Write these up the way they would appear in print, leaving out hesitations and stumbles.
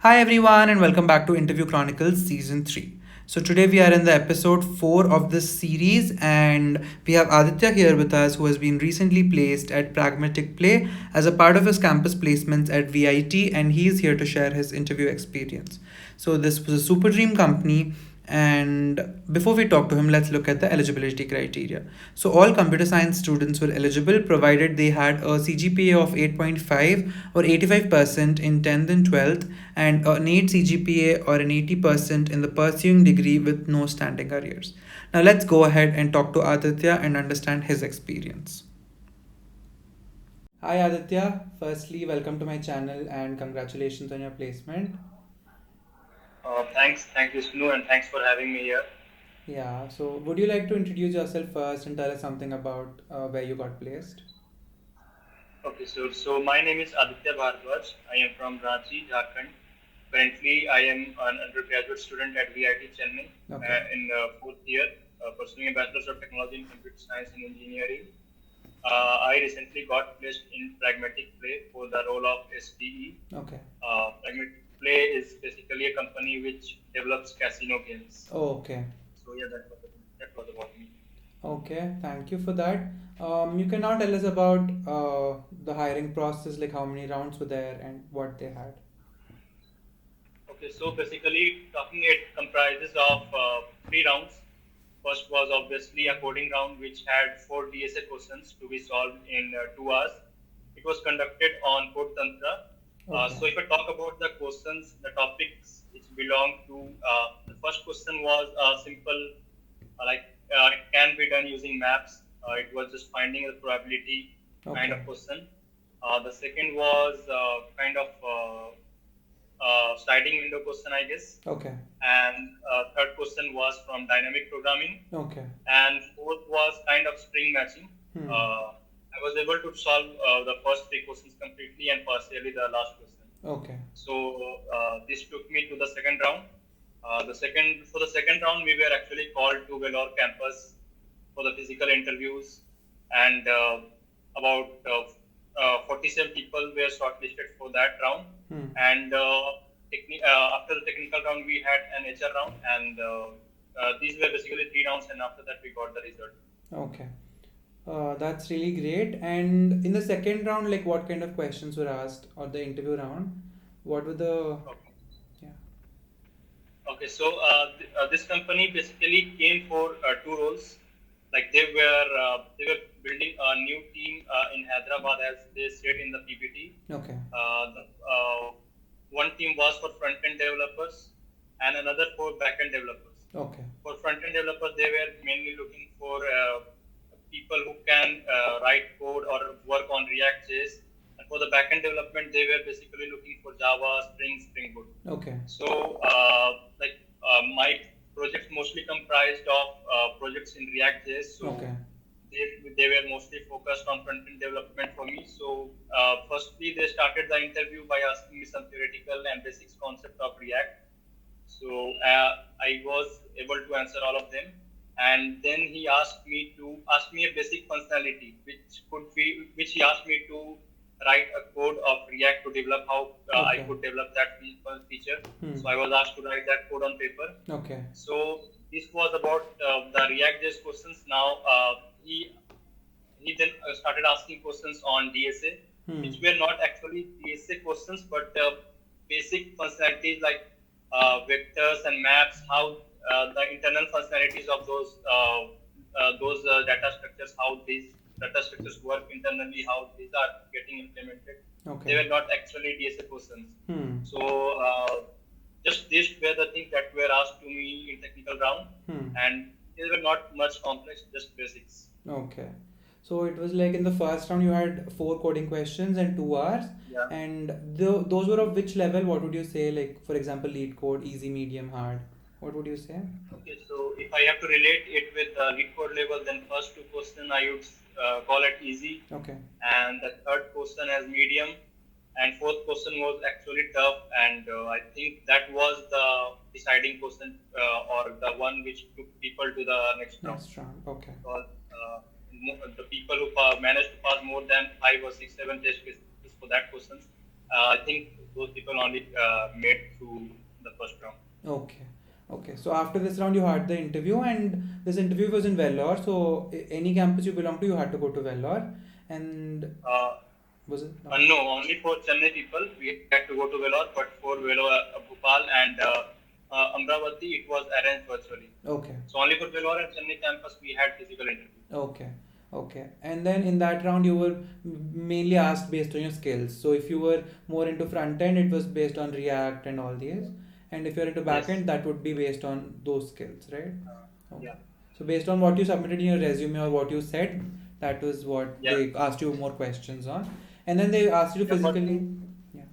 Hi, everyone, and welcome back to Interview Chronicles Season 3. So, today we are in the episode 4 of this series, and we have Aditya here with us who has been recently placed at Pragmatic Play as a part of his campus placements at VIT, and he is here to share his interview experience. So, this was a super dream company, and before we talk to him, let's look at the eligibility criteria. So, all computer science students were eligible provided they had a CGPA of 8.5 or 85% in 10th and 12th, and an 8 CGPA or an 80% in the pursuing degree with no standing arrears. Now, let's go ahead and talk to Aditya and understand his experience. Hi, Aditya. Firstly, welcome to my channel and congratulations on your placement. Thanks, Jishnu, and thanks for having me here. Yeah, so would you like to introduce yourself first and tell us something about where you got placed? Okay, so my name is Aditya Bhardwaj. I am from Ranchi, Jharkhand. Currently, I am an undergraduate student at VIT Chennai Okay. in fourth year, pursuing a Bachelor's of Technology in Computer Science and Engineering. I recently got placed in Pragmatic Play for the role of SDE. Okay. Pragmatic Play is basically a company which develops casino games. Oh, okay. So yeah, that was about me. Okay, thank you for that. You can now tell us about the hiring process, like how many rounds were there and what they had. Okay, so basically, talking it comprises of three rounds. First was obviously a coding round, which had four DSA questions to be solved in 2 hours. It was conducted on Code Tantra. Okay. So, if I talk about the questions, the topics which belong to the first question was simple, like it can be done using maps. It was just finding the probability kind Okay. of question. The second was kind of sliding window question, I guess. Okay. And third question was from dynamic programming. Okay. And fourth was kind of string matching. Hmm. I was able to solve the first three questions completely and partially the last question. Okay. So this took me to the second round. The second round, we were actually called to Vellore campus for the physical interviews, and about 47 people were shortlisted for that round. Hmm. And after the technical round, we had an HR round, and these were basically three rounds. And after that, we got the result. Okay. That's really great. And in the second round, like what kind of questions were asked, or the interview round? What were the, Okay. yeah. Okay, so this company basically came for two roles. Like they were building a new team in Hyderabad, as they said in the PPT. Okay. One team was for front end developers and another for back end developers. Okay. For front end developers, they were mainly looking for people who can write code or work on React.js. And for the back end development, they were basically looking for Java, Spring Boot. Okay. So, my projects mostly comprised of projects in React.js. So, Okay. they were mostly focused on front end development for me. So, firstly, they started the interview by asking me some theoretical and basics concept of React. So, I was able to answer all of them. And then he ask me a basic functionality, which he asked me to write a code of React to develop how I Okay. could develop that feature. Hmm. So I was asked to write that code on paper. Okay. So this was about the React.js questions. Now he then started asking questions on DSA, Hmm. which were not actually DSA questions, but basic functionalities like vectors and maps, how the internal functionalities of those data structures, how these data structures work internally, how these are getting implemented. They Okay. were not actually DSA questions. Hmm. So just these were the things that were asked to me in technical round, Hmm. and they were not much complex, just basics. Okay. So it was like in the first round you had four coding questions and 2 hours, Yeah. and those were of which level? What would you say? Like for example, lead code, easy, medium, hard. What would you say? Okay, so if I have to relate it with the lead code level, then first two question I would call it easy, Okay. and the third question as medium, and fourth question was actually tough, and I think that was the deciding question or the one which took people to the next round. Next round. Okay. Because the people who managed to pass more than five or six, seven test cases for that questions, I think those people only made through the first round. Okay. Okay. So after this round, you had the interview, and this interview was in Vellore. So any campus you belong to, you had to go to Vellore. And Uh, was it? no, only for Chennai people we had to go to Vellore, but for Vellore, Bhopal, and Amravati, it was arranged virtually. Okay. So only for Vellore and Chennai campus we had physical interview. Okay. Okay. And then in that round, you were mainly asked based on your skills. So if you were more into front end, it was based on React and all these. And if you're into back Yes. end, that would be based on those skills, right? Okay. Yeah. So based on what you submitted in your resume or what you said, that was what Yeah. they asked you more questions on. And then they asked you to Yeah. physically. Yeah.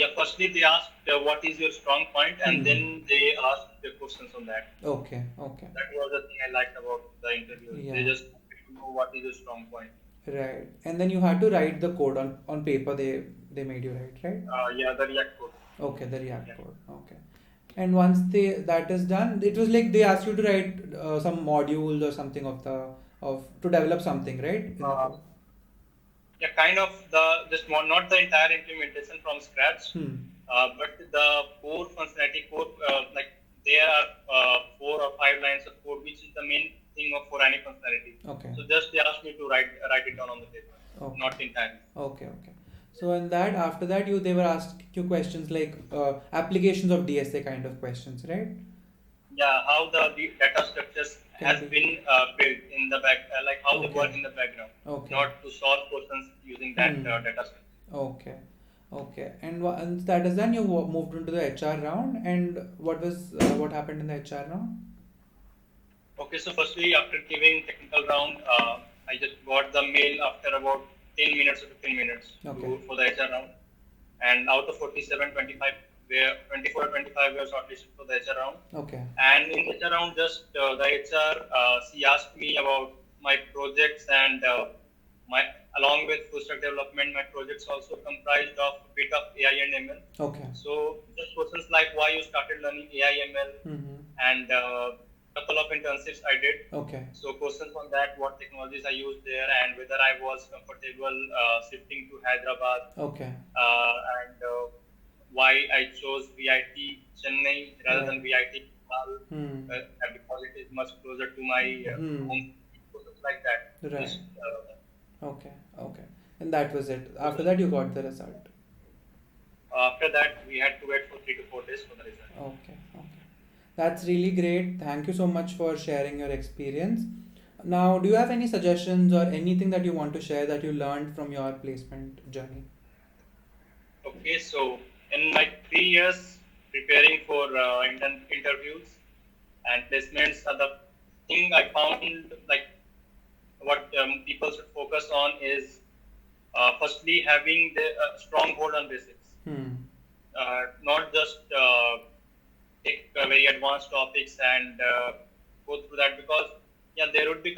Yeah. Firstly, they asked what is your strong point, and Hmm. then they asked the questions on that. Okay. Okay. That was the thing I liked about the interview. They Yeah. just wanted to know what is your strong point. Right. And then you had to write the code on paper. They made you write, right? Yeah, the React code. Okay, the React Yeah. code. Okay. And once that is done, it was like they asked you to write some modules or something of to develop something, right? In the Uh, code. yeah, kind of the just not the entire implementation from scratch, Hmm. but the core functionality, core like there are 4 or 5 lines of code, which is the main thing of for any functionality. Okay. So just they asked me to write it down on the paper, Okay. not entirely. Okay. Okay. So in that, after that, they were asked you questions like applications of DSA kind of questions, right? Yeah, how the data structures Can has be. been built in the back, like how they Okay. work in the background, Okay. not to solve questions using that Hmm. data structure. Okay. Okay. And once that is done, you moved into the HR round. And what happened in the HR round? Okay, so firstly, after giving technical round, I just got the mail after about 10 minutes or 15 minutes Okay. for the HR round. And out of 47, 25, 24 or 25 were shortlisted for the HR round. Okay. And in the HR round, just the HR, she asked me about my projects and my along with full stack development, my projects also comprised of a bit of AI and ML. Okay. So just questions like why you started learning AI ML Mm-hmm. and couple of internships I did. Okay. So questions on that, what technologies I used there, and whether I was comfortable shifting to Hyderabad, Okay. and why I chose VIT Chennai rather Right. than VIT Bhopal, Hmm. because it is much closer to my Hmm. home. Questions like that. Right. Just Okay. Okay. And that was it. After that, you got the result. after that, we had to wait for 3 to 4 days for the result. Okay. Okay. That's really great. Thank you so much for sharing your experience. Now, do you have any suggestions or anything that you want to share that you learned from your placement journey? Okay, so in my 3 years preparing for interviews and placements, the thing I found like what people should focus on is firstly having the strong hold on basics, Hmm. not just take very advanced topics and go through that because yeah, there would be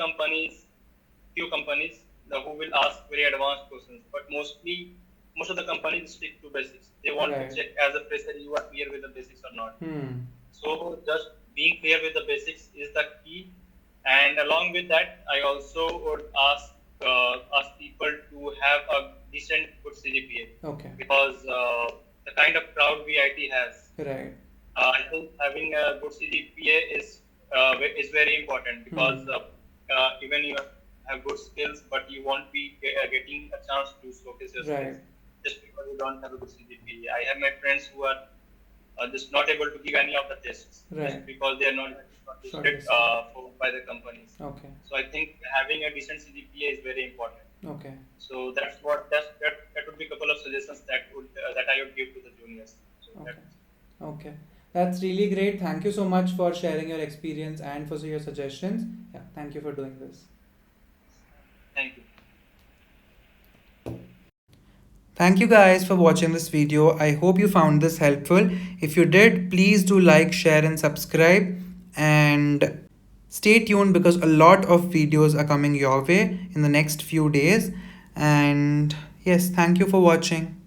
few companies who will ask very advanced questions, but most of the companies stick to basics. They want to Right. check as a fresher you are clear with the basics or not. Hmm. So just being clear with the basics is the key. And along with that, I also would ask people to have a decent good CGPA Okay. because the kind of crowd VIT has, Right. I think having a good CGPA is very important because Hmm. even you have good skills, but you won't be getting a chance to showcase your skills Right. just because you don't have a good CGPA. I have my friends who are just not able to give any of the tests Right. just because they are not shortlisted Shortlisted. by the companies. Okay. So I think having a decent CGPA is very important. Okay. So that would be a couple of suggestions that I would give to the juniors. So Okay. that's Okay. That's really great. Thank you so much for sharing your experience and for your suggestions. Yeah, thank you for doing this. thank you. Thank you guys for watching this video. I hope you found this helpful. If you did, please do like, share, and subscribe. And stay tuned because a lot of videos are coming your way in the next few days. And yes, thank you for watching.